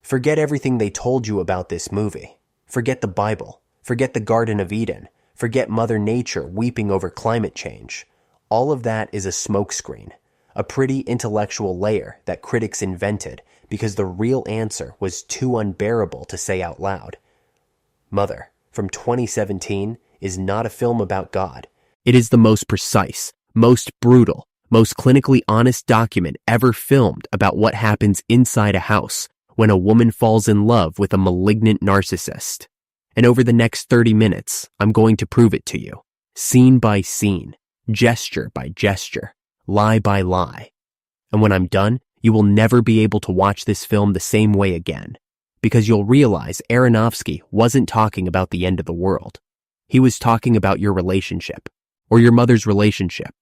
Forget everything they told you about this movie. Forget the Bible. Forget the Garden of Eden. Forget Mother Nature weeping over climate change. All of that is a smokescreen, a pretty intellectual layer that critics invented because the real answer was too unbearable to say out loud. Mother, from 2017, is not a film about God. It is the most precise, most brutal, most clinically honest document ever filmed about what happens inside a house when a woman falls in love with a malignant narcissist. And over the next 30 minutes, I'm going to prove it to you, scene by scene, gesture by gesture, lie by lie. And when I'm done, you will never be able to watch this film the same way again, because you'll realize Aronofsky wasn't talking about the end of the world. He was talking about your relationship, or your mother's relationship,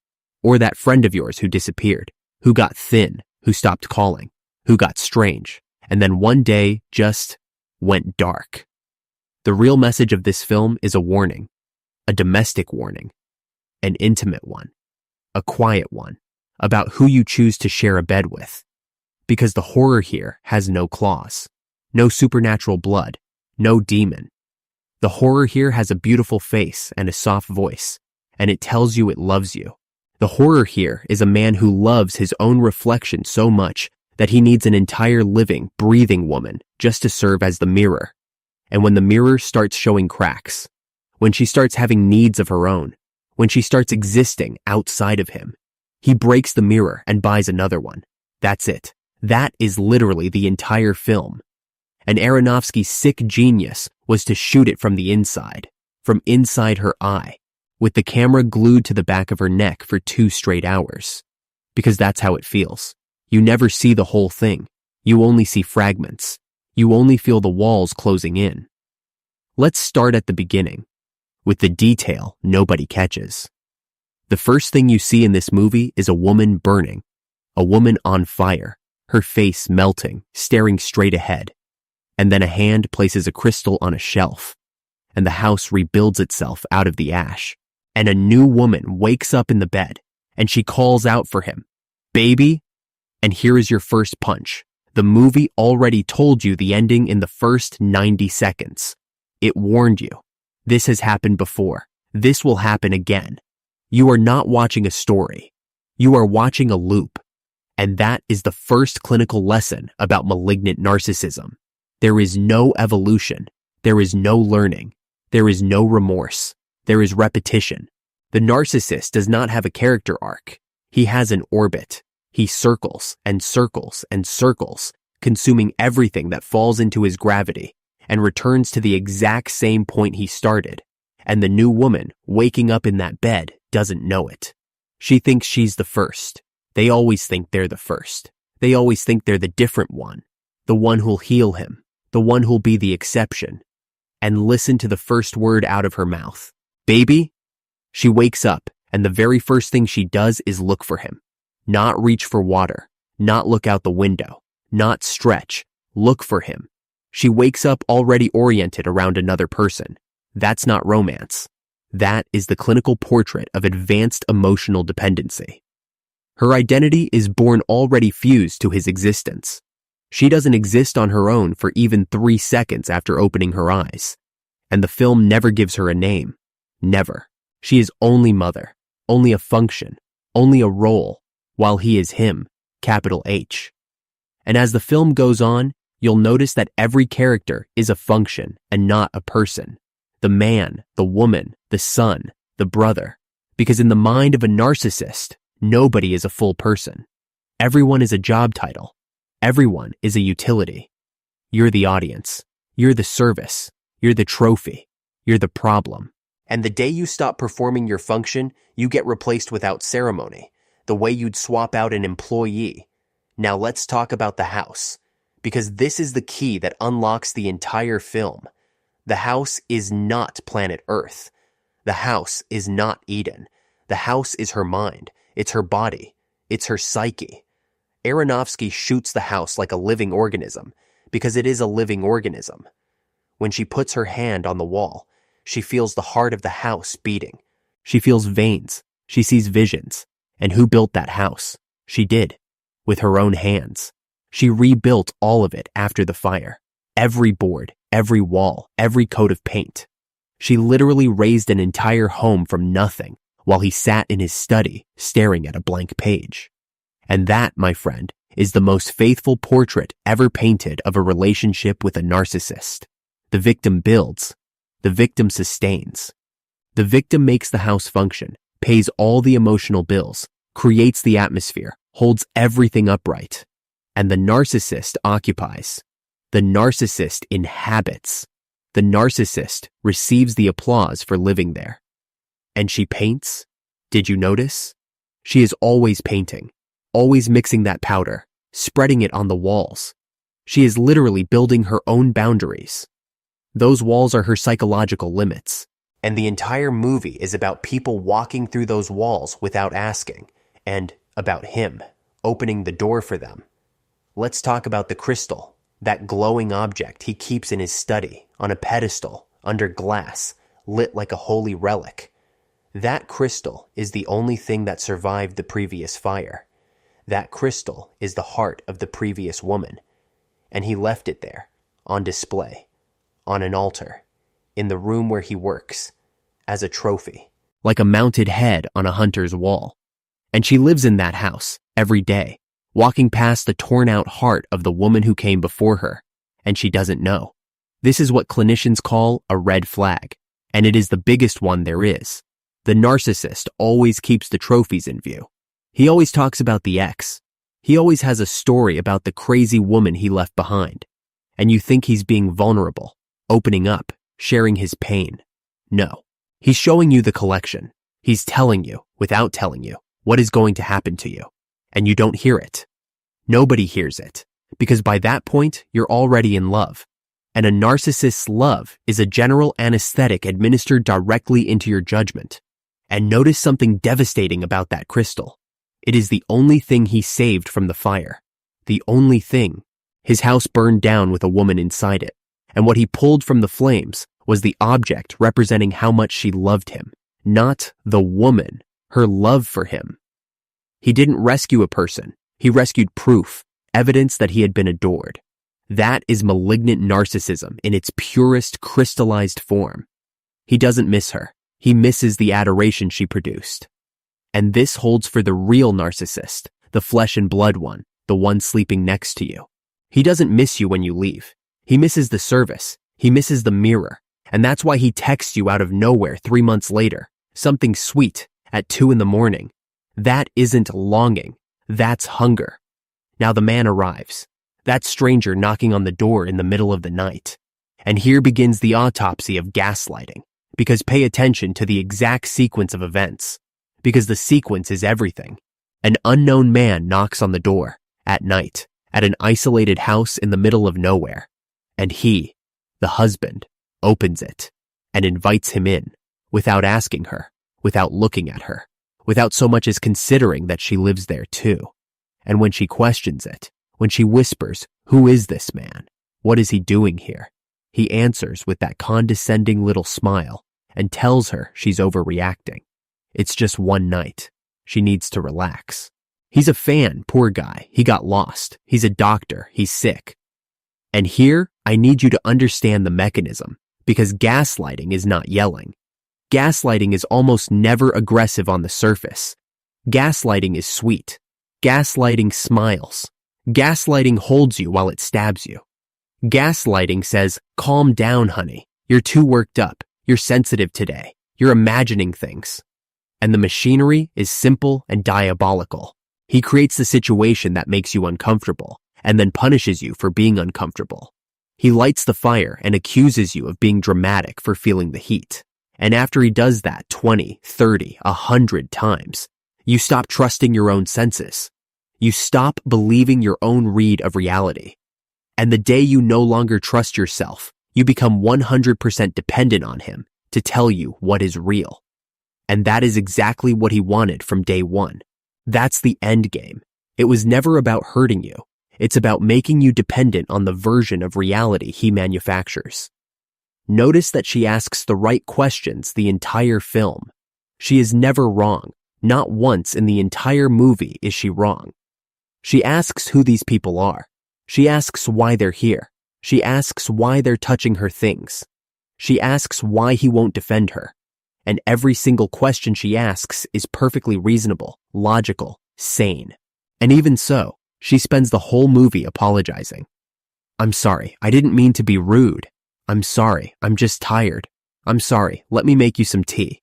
or that friend of yours who disappeared, who got thin, who stopped calling, who got strange, and then one day just went dark. The real message of this film is a warning, a domestic warning, an intimate one, a quiet one, about who you choose to share a bed with. Because the horror here has no claws, no supernatural blood, no demon. The horror here has a beautiful face and a soft voice, and it tells you it loves you. The horror here is a man who loves his own reflection so much that he needs an entire living, breathing woman just to serve as the mirror. And when the mirror starts showing cracks, when she starts having needs of her own, when she starts existing outside of him, he breaks the mirror and buys another one. That's it. That is literally the entire film. And Aronofsky's sick genius was to shoot it from the inside, from inside her eye, with the camera glued to the back of her neck for 2 straight hours. Because that's how it feels. You never see the whole thing. You only see fragments. You only feel the walls closing in. Let's start at the beginning, with the detail nobody catches. The first thing you see in this movie is a woman burning, a woman on fire, her face melting, staring straight ahead. And then a hand places a crystal on a shelf, and the house rebuilds itself out of the ash. And a new woman wakes up in the bed, and she calls out for him, "Baby?" And here is your first punch. The movie already told you the ending in the first 90 seconds. It warned you. This has happened before. This will happen again. You are not watching a story. You are watching a loop. And that is the first clinical lesson about malignant narcissism. There is no evolution. There is no learning. There is no remorse. There is repetition. The narcissist does not have a character arc. He has an orbit. He circles and circles and circles, consuming everything that falls into his gravity, and returns to the exact same point he started. And the new woman, waking up in that bed, doesn't know it. She thinks she's the first. They always think they're the first. They always think they're the different one, the one who'll heal him, the one who'll be the exception. And listen to the first word out of her mouth. "Baby?" She wakes up, and the very first thing she does is look for him. Not reach for water, not look out the window, not stretch, look for him. She wakes up already oriented around another person. That's not romance. That is the clinical portrait of advanced emotional dependency. Her identity is born already fused to his existence. She doesn't exist on her own for even 3 seconds after opening her eyes. And the film never gives her a name. Never. She is only mother, only a function, only a role, while he is him, capital H. And as the film goes on, you'll notice that every character is a function and not a person. The man, the woman, the son, the brother. Because in the mind of a narcissist, nobody is a full person. Everyone is a job title. Everyone is a utility. You're the audience. You're the service. You're the trophy. You're the problem. And the day you stop performing your function, you get replaced without ceremony, the way you'd swap out an employee. Now let's talk about the house, because this is the key that unlocks the entire film. The house is not planet Earth. The house is not Eden. The house is her mind. It's her body. It's her psyche. Aronofsky shoots the house like a living organism, because it is a living organism. When she puts her hand on the wall, she feels the heart of the house beating. She feels veins. She sees visions. And who built that house? She did. With her own hands. She rebuilt all of it after the fire. Every board, every wall, every coat of paint. She literally raised an entire home from nothing while he sat in his study staring at a blank page. And that, my friend, is the most faithful portrait ever painted of a relationship with a narcissist. The victim builds. The victim sustains. The victim makes the house function, pays all the emotional bills, creates the atmosphere, holds everything upright. And the narcissist occupies. The narcissist inhabits. The narcissist receives the applause for living there. And she paints? Did you notice? She is always painting, always mixing that powder, spreading it on the walls. She is literally building her own boundaries. Those walls are her psychological limits. And the entire movie is about people walking through those walls without asking, and about him opening the door for them. Let's talk about the crystal, that glowing object he keeps in his study, on a pedestal, under glass, lit like a holy relic. That crystal is the only thing that survived the previous fire. That crystal is the heart of the previous woman. And he left it there, on display, on an altar, in the room where he works, as a trophy. Like a mounted head on a hunter's wall. And she lives in that house, every day, walking past the torn-out heart of the woman who came before her, and she doesn't know. This is what clinicians call a red flag, and it is the biggest one there is. The narcissist always keeps the trophies in view. He always talks about the ex. He always has a story about the crazy woman he left behind. And you think he's being vulnerable, opening up, sharing his pain. No. He's showing you the collection. He's telling you, without telling you, what is going to happen to you. And you don't hear it. Nobody hears it, because by that point, you're already in love. And a narcissist's love is a general anesthetic administered directly into your judgment. And notice something devastating about that crystal. It is the only thing he saved from the fire. The only thing. His house burned down with a woman inside it, and what he pulled from the flames was the object representing how much she loved him, not the woman, her love for him. He didn't rescue a person. He rescued proof, evidence that he had been adored. That is malignant narcissism in its purest crystallized form. He doesn't miss her. He misses the adoration she produced. And this holds for the real narcissist, the flesh and blood one, the one sleeping next to you. He doesn't miss you when you leave. He misses the service. He misses the mirror. And that's why he texts you out of nowhere 3 months later, something sweet, at 2 a.m. That isn't longing. That's hunger. Now the man arrives. That stranger knocking on the door in the middle of the night. And here begins the autopsy of gaslighting. Because pay attention to the exact sequence of events. Because the sequence is everything. An unknown man knocks on the door, at night, at an isolated house in the middle of nowhere. And he, the husband, opens it, and invites him in, without asking her, without looking at her, without so much as considering that she lives there too. And when she questions it, when she whispers, "Who is this man? What is he doing here?" he answers with that condescending little smile and tells her she's overreacting. It's just one night. She needs to relax. He's a fan, poor guy. He got lost. He's a doctor. He's sick. And here, I need you to understand the mechanism, because gaslighting is not yelling. Gaslighting is almost never aggressive on the surface. Gaslighting is sweet. Gaslighting smiles. Gaslighting holds you while it stabs you. Gaslighting says, "Calm down, honey. You're too worked up. You're sensitive today. You're imagining things." And the machinery is simple and diabolical. He creates the situation that makes you uncomfortable and then punishes you for being uncomfortable. He lights the fire and accuses you of being dramatic for feeling the heat. And after he does that 20, 30, 100 times, you stop trusting your own senses. You stop believing your own read of reality. And the day you no longer trust yourself, you become 100% dependent on him to tell you what is real. And that is exactly what he wanted from day one. That's the end game. It was never about hurting you. It's about making you dependent on the version of reality he manufactures. Notice that she asks the right questions the entire film. She is never wrong. Not once in the entire movie is she wrong. She asks who these people are. She asks why they're here. She asks why they're touching her things. She asks why he won't defend her. And every single question she asks is perfectly reasonable, logical, sane. And even so, she spends the whole movie apologizing. I'm sorry, I didn't mean to be rude. I'm sorry, I'm just tired. I'm sorry, let me make you some tea.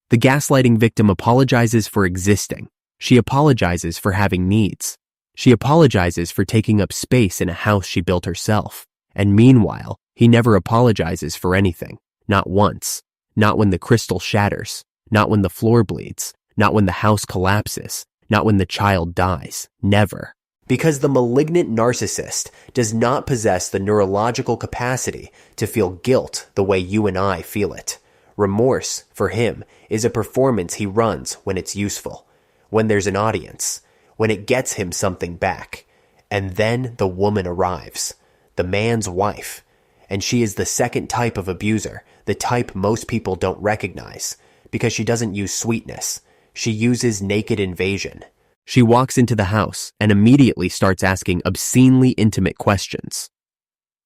The gaslighting victim apologizes for existing. She apologizes for having needs. She apologizes for taking up space in a house she built herself. And meanwhile, he never apologizes for anything. Not once. Not when the crystal shatters. Not when the floor bleeds. Not when the house collapses. Not when the child dies. Never. Because the malignant narcissist does not possess the neurological capacity to feel guilt the way you and I feel it. Remorse, for him, is a performance he runs when it's useful, when there's an audience, when it gets him something back. And then the woman arrives, the man's wife, and she is the second type of abuser, the type most people don't recognize, because she doesn't use sweetness. She uses naked invasion. She walks into the house and immediately starts asking obscenely intimate questions.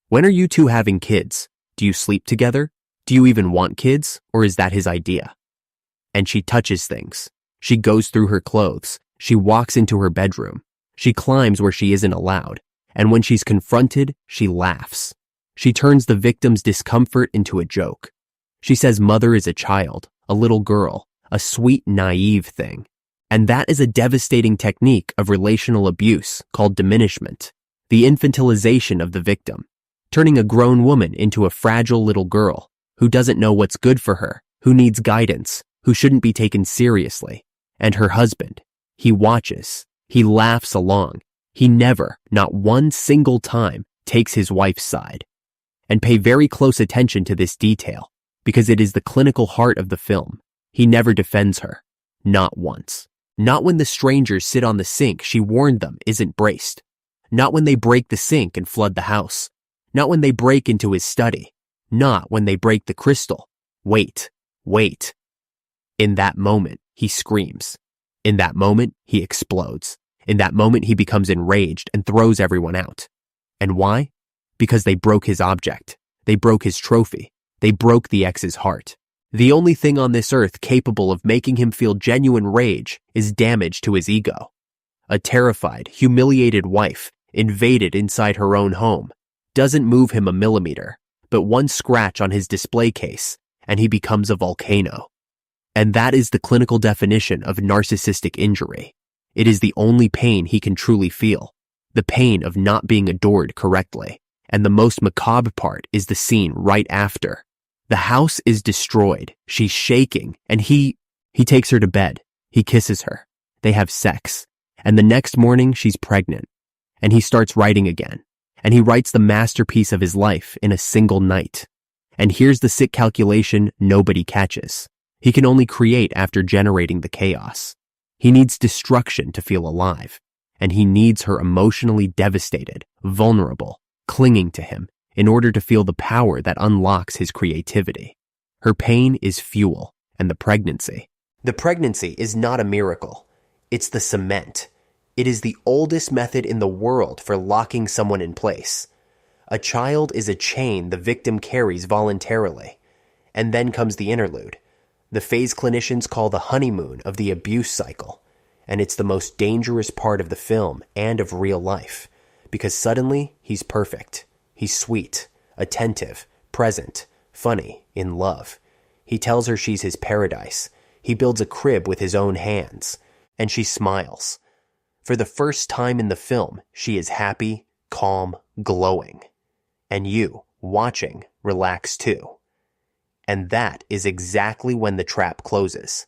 When are you two having kids? Do you sleep together? Do you even want kids, or is that his idea? And she touches things. She goes through her clothes. She walks into her bedroom. She climbs where she isn't allowed. And when she's confronted, she laughs. She turns the victim's discomfort into a joke. She says mother is a child, a little girl, a sweet, naive thing. And that is a devastating technique of relational abuse called diminishment, the infantilization of the victim, turning a grown woman into a fragile little girl who doesn't know what's good for her, who needs guidance, who shouldn't be taken seriously. And her husband, he watches, he laughs along. He never, not one single time, takes his wife's side. And pay very close attention to this detail, because it is the clinical heart of the film. He never defends her. Not once. Not when the strangers sit on the sink she warned them isn't braced. Not when they break the sink and flood the house. Not when they break into his study. Not when they break the crystal. Wait. In that moment, he screams. In that moment, he explodes. In that moment, he becomes enraged and throws everyone out. And why? Because they broke his object. They broke his trophy. They broke the ex's heart. The only thing on this earth capable of making him feel genuine rage is damage to his ego. A terrified, humiliated wife, invaded inside her own home, doesn't move him a millimeter, but one scratch on his display case, and he becomes a volcano. And that is the clinical definition of narcissistic injury. It is the only pain he can truly feel, the pain of not being adored correctly. And the most macabre part is the scene right after. The house is destroyed, she's shaking, and he takes her to bed. He kisses her. They have sex. And the next morning, she's pregnant. And he starts writing again. And he writes the masterpiece of his life in a single night. And here's the sick calculation nobody catches. He can only create after generating the chaos. He needs destruction to feel alive. And he needs her emotionally devastated, vulnerable, clinging to him in order to feel the power that unlocks his creativity. Her pain is fuel, and the pregnancy. The pregnancy is not a miracle. It's the cement. It is the oldest method in the world for locking someone in place. A child is a chain the victim carries voluntarily. And then comes the interlude, the phase clinicians call the honeymoon of the abuse cycle. And it's the most dangerous part of the film and of real life, because suddenly he's perfect. He's sweet, attentive, present, funny, in love. He tells her she's his paradise. He builds a crib with his own hands. And she smiles. For the first time in the film, she is happy, calm, glowing. And you, watching, relax too. And that is exactly when the trap closes.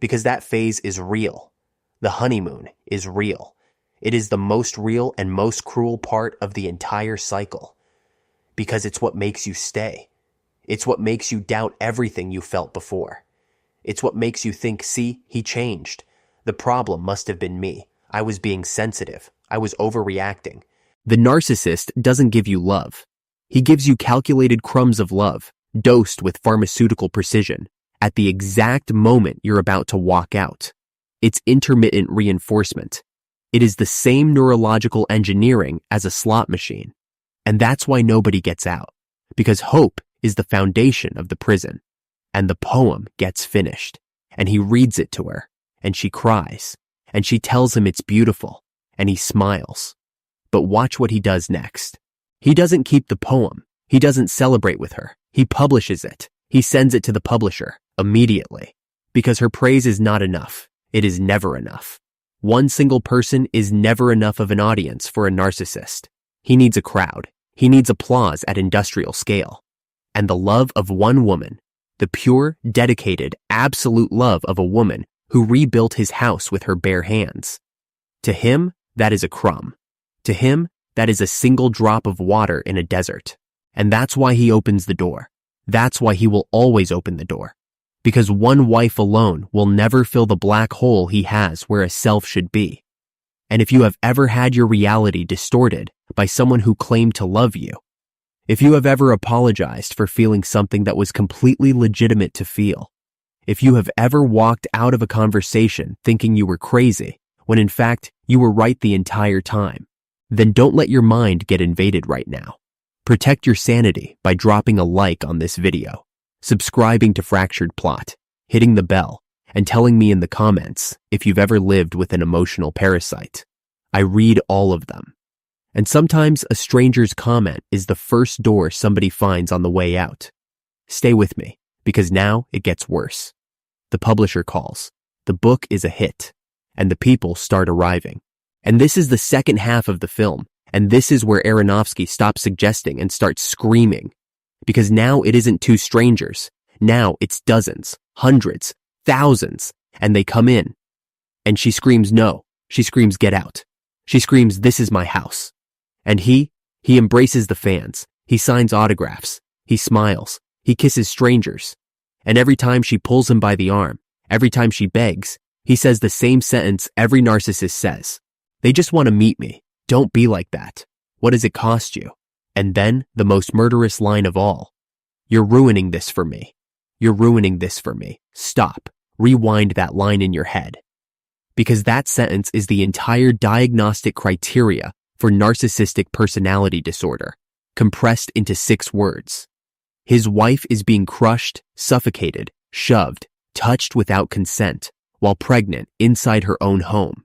Because that phase is real. The honeymoon is real. It is the most real and most cruel part of the entire cycle. Because it's what makes you stay. It's what makes you doubt everything you felt before. It's what makes you think, see, he changed. The problem must have been me. I was being sensitive. I was overreacting. The narcissist doesn't give you love. He gives you calculated crumbs of love, dosed with pharmaceutical precision, at the exact moment you're about to walk out. It's intermittent reinforcement. It is the same neurological engineering as a slot machine. And that's why nobody gets out, because hope is the foundation of the prison. And the poem gets finished, and he reads it to her, and she cries, and she tells him it's beautiful, and he smiles. But watch what he does next. He doesn't keep the poem. He doesn't celebrate with her. He publishes it. He sends it to the publisher immediately, because her praise is not enough. It is never enough. One single person is never enough of an audience for a narcissist. He needs a crowd. He needs applause at industrial scale. And the love of one woman, the pure, dedicated, absolute love of a woman who rebuilt his house with her bare hands. To him, that is a crumb. To him, that is a single drop of water in a desert. And that's why he opens the door. That's why he will always open the door. Because one wife alone will never fill the black hole he has where a self should be. And if you have ever had your reality distorted by someone who claimed to love you, if you have ever apologized for feeling something that was completely legitimate to feel, if you have ever walked out of a conversation thinking you were crazy, when in fact you were right the entire time, then don't let your mind get invaded right now. Protect your sanity by dropping a like on this video, subscribing to Fractured Plot, hitting the bell, and telling me in the comments if you've ever lived with an emotional parasite. I read all of them. And sometimes a stranger's comment is the first door somebody finds on the way out. Stay with me, because now it gets worse. The publisher calls. The book is a hit, and the people start arriving. And this is the second half of the film, and this is where Aronofsky stops suggesting and starts screaming. Because now it isn't two strangers. Now it's dozens, hundreds, thousands, and they come in. And she screams no. She screams get out. She screams this is my house. And he embraces the fans. He signs autographs. He smiles. He kisses strangers. And every time she pulls him by the arm, every time she begs, he says the same sentence every narcissist says. They just want to meet me. Don't be like that. What does it cost you? And then the most murderous line of all. You're ruining this for me. You're ruining this for me. Stop. Rewind that line in your head. Because that sentence is the entire diagnostic criteria for narcissistic personality disorder, compressed into 6 words. His wife is being crushed, suffocated, shoved, touched without consent, while pregnant inside her own home.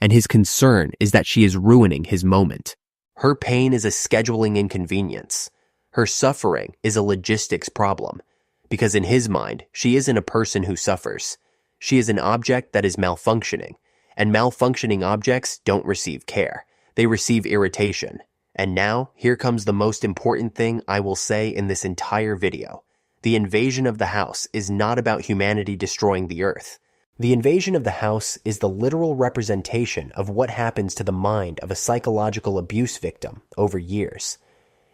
And his concern is that she is ruining his moment. Her pain is a scheduling inconvenience. Her suffering is a logistics problem, because in his mind, she isn't a person who suffers. She is an object that is malfunctioning, and malfunctioning objects don't receive care. They receive irritation. And now, here comes the most important thing I will say in this entire video. The invasion of the house is not about humanity destroying the earth. The invasion of the house is the literal representation of what happens to the mind of a psychological abuse victim over years.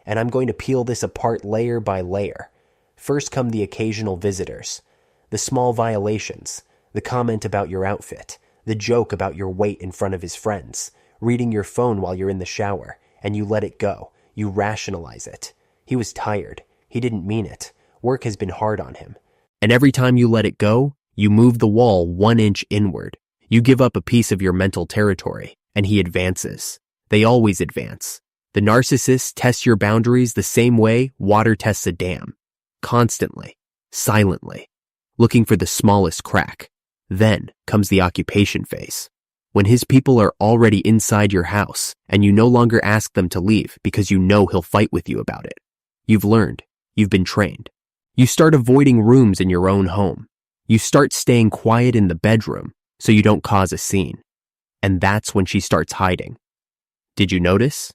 And I'm going to peel this apart layer by layer. First come the occasional visitors, the small violations, the comment about your outfit, the joke about your weight in front of his friends, reading your phone while you're in the shower, and you let it go. You rationalize it. He was tired. He didn't mean it. Work has been hard on him. And every time you let it go, you move the wall 1 inch inward. You give up a piece of your mental territory, and he advances. They always advance. The narcissist tests your boundaries the same way water tests a dam. Constantly, silently, looking for the smallest crack. Then comes the occupation phase. When his people are already inside your house, and you no longer ask them to leave because you know he'll fight with you about it. You've learned. You've been trained. You start avoiding rooms in your own home. You start staying quiet in the bedroom so you don't cause a scene. And that's when she starts hiding. Did you notice?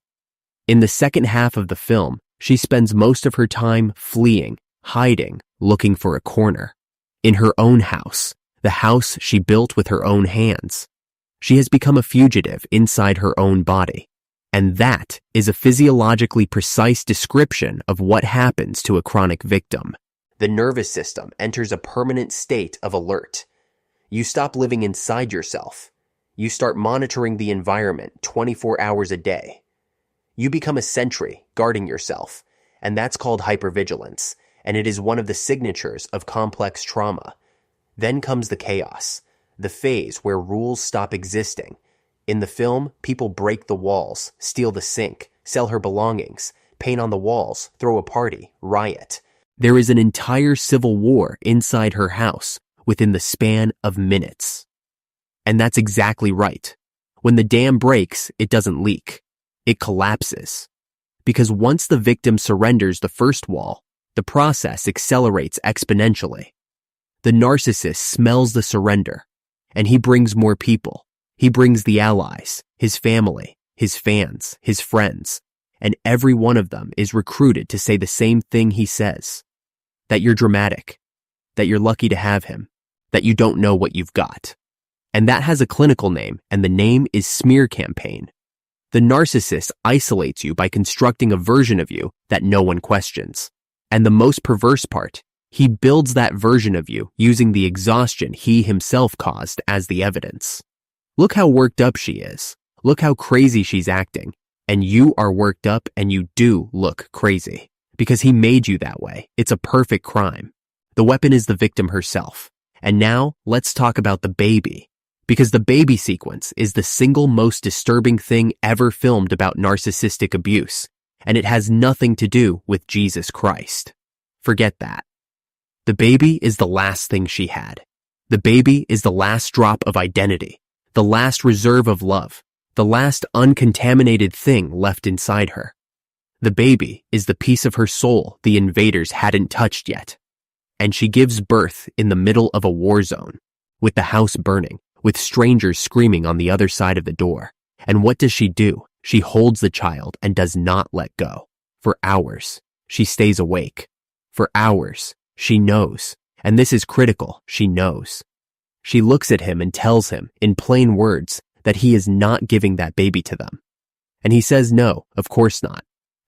In the second half of the film, she spends most of her time fleeing, hiding, looking for a corner. In her own house, the house she built with her own hands. She has become a fugitive inside her own body. And that is a physiologically precise description of what happens to a chronic victim. The nervous system enters a permanent state of alert. You stop living inside yourself. You start monitoring the environment 24 hours a day. You become a sentry guarding yourself, and that's called hypervigilance, and it is one of the signatures of complex trauma. Then comes the chaos, the phase where rules stop existing. In the film, people break the walls, steal the sink, sell her belongings, paint on the walls, throw a party, riot. There is an entire civil war inside her house within the span of minutes. And that's exactly right. When the dam breaks, it doesn't leak. It collapses. Because once the victim surrenders the first wall, the process accelerates exponentially. The narcissist smells the surrender, and he brings more people. He brings the allies, his family, his fans, his friends, and every one of them is recruited to say the same thing he says. That you're dramatic, that you're lucky to have him, that you don't know what you've got. And that has a clinical name, and the name is smear campaign. The narcissist isolates you by constructing a version of you that no one questions. And the most perverse part, he builds that version of you using the exhaustion he himself caused as the evidence. Look how worked up she is. Look how crazy she's acting. And you are worked up and you do look crazy. Because he made you that way. It's a perfect crime. The weapon is the victim herself. And now, let's talk about the baby. Because the baby sequence is the single most disturbing thing ever filmed about narcissistic abuse. And it has nothing to do with Jesus Christ. Forget that. The baby is the last thing she had. The baby is the last drop of identity, the last reserve of love, the last uncontaminated thing left inside her. The baby is the piece of her soul the invaders hadn't touched yet. And she gives birth in the middle of a war zone, with the house burning, with strangers screaming on the other side of the door. And what does she do? She holds the child and does not let go. For hours, she stays awake. For hours, she knows. And this is critical, she knows. She looks at him and tells him, in plain words, that he is not giving that baby to them. And he says no, of course not.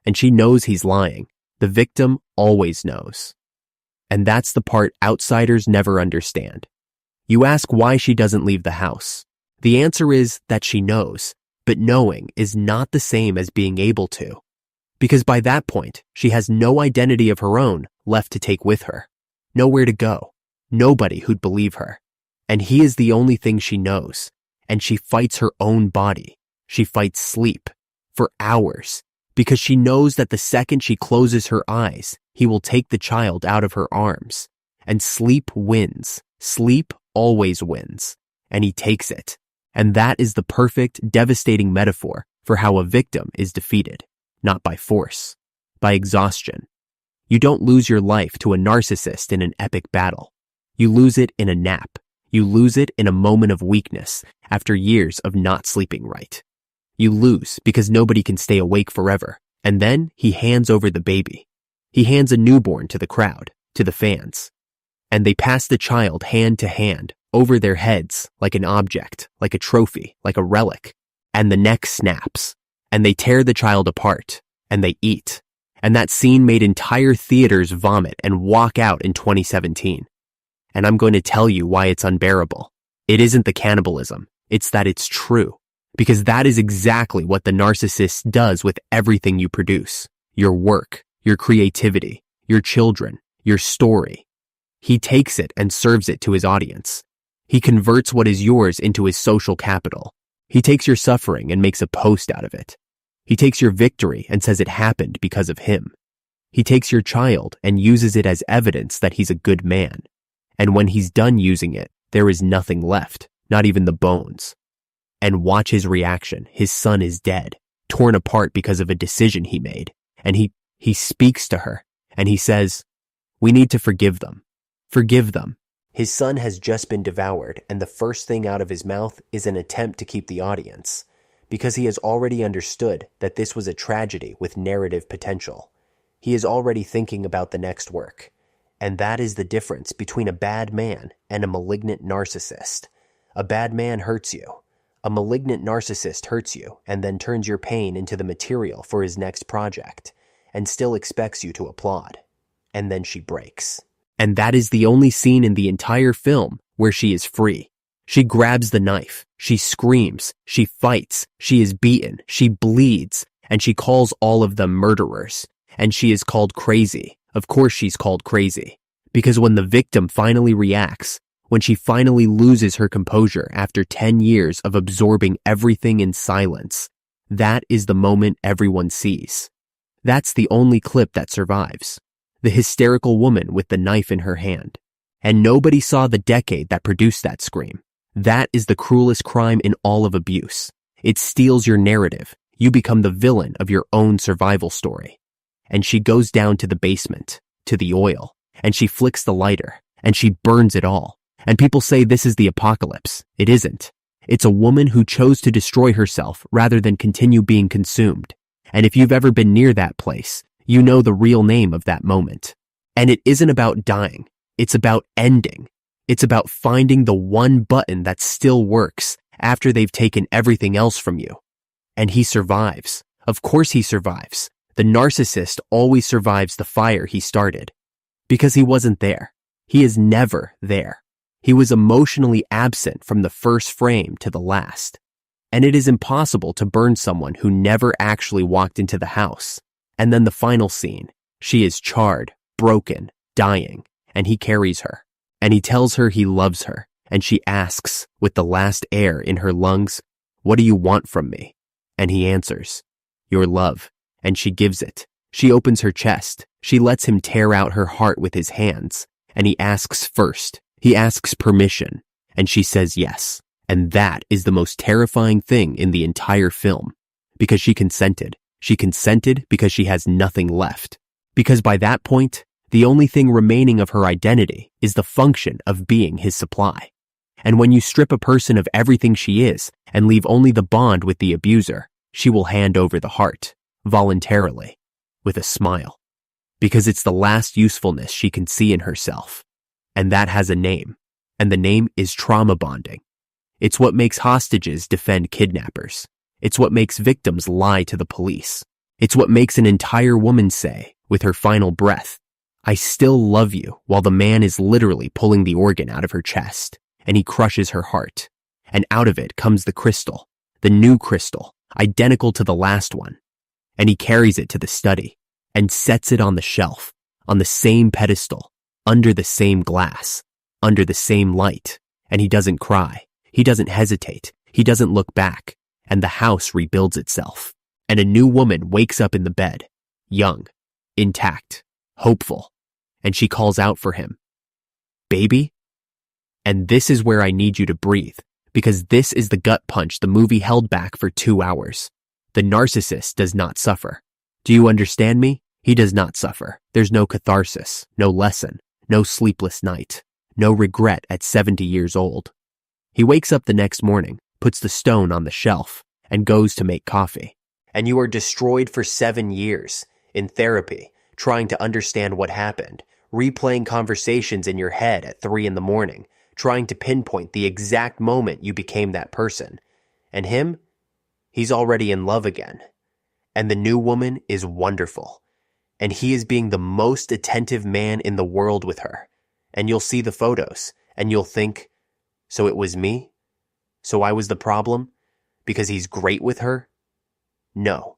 And she knows he's lying. The victim always knows. And that's the part outsiders never understand. You ask why she doesn't leave the house. The answer is that she knows, but knowing is not the same as being able to. Because by that point, she has no identity of her own left to take with her. Nowhere to go. Nobody who'd believe her. And he is the only thing she knows. And she fights her own body. She fights sleep. For hours. Because she knows that the second she closes her eyes, he will take the child out of her arms. And sleep wins. Sleep always wins. And he takes it. And that is the perfect, devastating metaphor for how a victim is defeated. Not by force. By exhaustion. You don't lose your life to a narcissist in an epic battle. You lose it in a nap. You lose it in a moment of weakness after years of not sleeping right. You lose because nobody can stay awake forever. And then he hands over the baby. He hands a newborn to the crowd, to the fans. And they pass the child hand to hand, over their heads, like an object, like a trophy, like a relic. And the neck snaps. And they tear the child apart. And they eat. And that scene made entire theaters vomit and walk out in 2017. And I'm going to tell you why it's unbearable. It isn't the cannibalism. It's that it's true. Because that is exactly what the narcissist does with everything you produce. Your work, your creativity, your children, your story. He takes it and serves it to his audience. He converts what is yours into his social capital. He takes your suffering and makes a post out of it. He takes your victory and says it happened because of him. He takes your child and uses it as evidence that he's a good man. And when he's done using it, there is nothing left, not even the bones. And watch his reaction. His son is dead, torn apart because of a decision he made. And he speaks to her, and he says, "We need to forgive them. Forgive them." His son has just been devoured, and the first thing out of his mouth is an attempt to keep the audience, because he has already understood that this was a tragedy with narrative potential. He is already thinking about the next work. And that is the difference between a bad man and a malignant narcissist. A bad man hurts you. A malignant narcissist hurts you and then turns your pain into the material for his next project and still expects you to applaud. And then she breaks. And that is the only scene in the entire film where she is free. She grabs the knife. She screams. She fights. She is beaten. She bleeds. And she calls all of them murderers. And she is called crazy. Of course she's called crazy. Because when the victim finally reacts, when she finally loses her composure after 10 years of absorbing everything in silence, that is the moment everyone sees. That's the only clip that survives. The hysterical woman with the knife in her hand. And nobody saw the decade that produced that scream. That is the cruelest crime in all of abuse. It steals your narrative. You become the villain of your own survival story. And she goes down to the basement, to the oil, and she flicks the lighter, and she burns it all. And people say this is the apocalypse. It isn't. It's a woman who chose to destroy herself rather than continue being consumed. And if you've ever been near that place, you know the real name of that moment. And it isn't about dying. It's about ending. It's about finding the one button that still works after they've taken everything else from you. And he survives. Of course he survives. The narcissist always survives the fire he started. Because he wasn't there. He is never there. He was emotionally absent from the first frame to the last. And it is impossible to burn someone who never actually walked into the house. And then the final scene. She is charred, broken, dying, and he carries her. And he tells her he loves her. And she asks, with the last air in her lungs, "What do you want from me?" And he answers, "Your love." And she gives it. She opens her chest. She lets him tear out her heart with his hands. And he asks first. He asks permission. And she says yes. And that is the most terrifying thing in the entire film. Because she consented. She consented because she has nothing left. Because by that point, the only thing remaining of her identity is the function of being his supply. And when you strip a person of everything she is and leave only the bond with the abuser, she will hand over the heart, voluntarily, with a smile. Because it's the last usefulness she can see in herself. And that has a name. And the name is trauma bonding. It's what makes hostages defend kidnappers. It's what makes victims lie to the police. It's what makes an entire woman say, with her final breath, "I still love you," while the man is literally pulling the organ out of her chest, and he crushes her heart. And out of it comes the crystal, the new crystal, identical to the last one. And he carries it to the study, and sets it on the shelf, on the same pedestal, under the same glass, under the same light. And he doesn't cry. He doesn't hesitate. He doesn't look back. And the house rebuilds itself. And a new woman wakes up in the bed, young, intact, hopeful. And she calls out for him, "Baby?" And this is where I need you to breathe, because this is the gut punch the movie held back for 2 hours. The narcissist does not suffer. Do you understand me? He does not suffer. There's no catharsis, no lesson, no sleepless night, no regret at 70 years old. He wakes up the next morning, puts the stone on the shelf, and goes to make coffee. And you are destroyed for 7 years, in therapy, trying to understand what happened, replaying conversations in your head at 3 in the morning, trying to pinpoint the exact moment you became that person. And him? He's already in love again. And the new woman is wonderful. And he is being the most attentive man in the world with her. And you'll see the photos, and you'll think, so it was me? So I was the problem? Because he's great with her? No,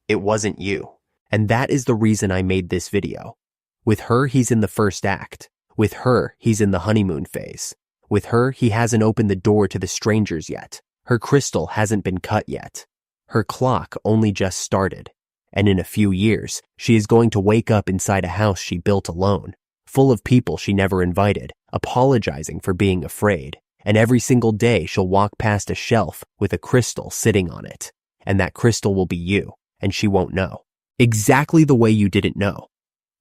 it wasn't you. And that is the reason I made this video. With her, he's in the first act. With her, he's in the honeymoon phase. With her, he hasn't opened the door to the strangers yet. Her crystal hasn't been cut yet. Her clock only just started. And in a few years, she is going to wake up inside a house she built alone, full of people she never invited, apologizing for being afraid. And every single day she'll walk past a shelf with a crystal sitting on it. And that crystal will be you, and she won't know. Exactly the way you didn't know.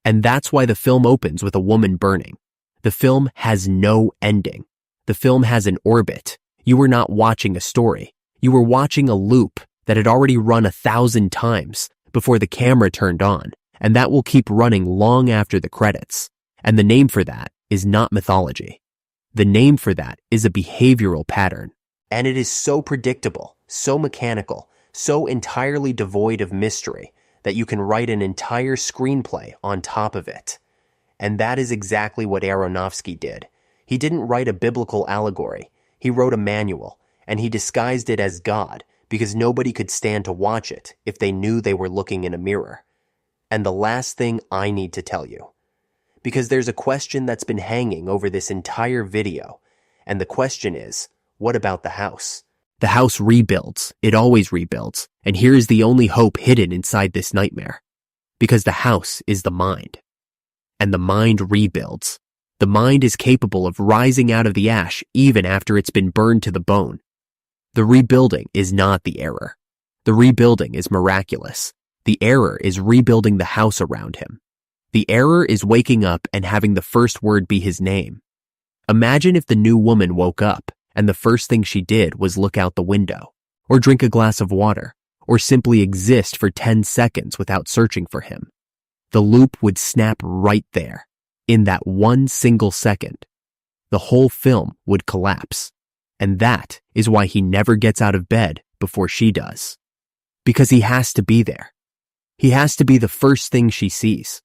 And that's why the film opens with a woman burning. The film has no ending. The film has an orbit. You were not watching a story. You were watching a loop that had already run 1,000 times before the camera turned on, and that will keep running long after the credits. And the name for that is not mythology. The name for that is a behavioral pattern. And it is so predictable, so mechanical, so entirely devoid of mystery that you can write an entire screenplay on top of it. And that is exactly what Aronofsky did. He didn't write a biblical allegory. He wrote a manual, and he disguised it as God because nobody could stand to watch it if they knew they were looking in a mirror. And the last thing I need to tell you, Because there's a question that's been hanging over this entire video, and the question is, what about the house? The house rebuilds. It always rebuilds. And here is the only hope hidden inside this nightmare. Because the house is the mind. And the mind rebuilds. The mind is capable of rising out of the ash even after it's been burned to the bone. The rebuilding is not the error. The rebuilding is miraculous. The error is rebuilding the house around him. The error is waking up and having the first word be his name. Imagine if the new woman woke up and the first thing she did was look out the window, or drink a glass of water, or simply exist for 10 seconds without searching for him. The loop would snap right there, in that one single second. The whole film would collapse. And that is why he never gets out of bed before she does. Because he has to be there. He has to be the first thing she sees.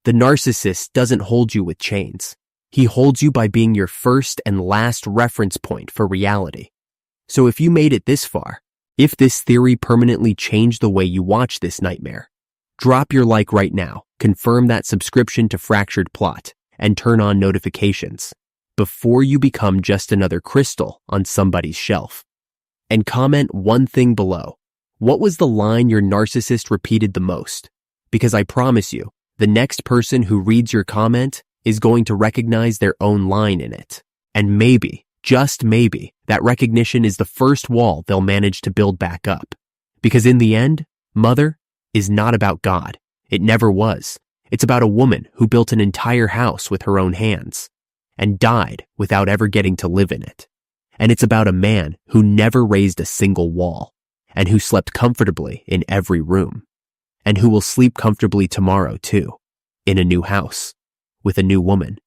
The narcissist doesn't hold you with chains. He holds you by being your first and last reference point for reality. So if you made it this far, if this theory permanently changed the way you watch this nightmare, drop your like right now, confirm that subscription to Fractured Plot, and turn on notifications before you become just another crystal on somebody's shelf. And comment one thing below. What was the line your narcissist repeated the most? Because I promise you, the next person who reads your comment is going to recognize their own line in it. And maybe, just maybe, that recognition is the first wall they'll manage to build back up. Because in the end, Mother is not about God. It never was. It's about a woman who built an entire house with her own hands and died without ever getting to live in it. And it's about a man who never raised a single wall and who slept comfortably in every room and who will sleep comfortably tomorrow too, in a new house, with a new woman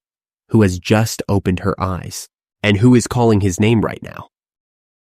who has just opened her eyes and who is calling his name right now.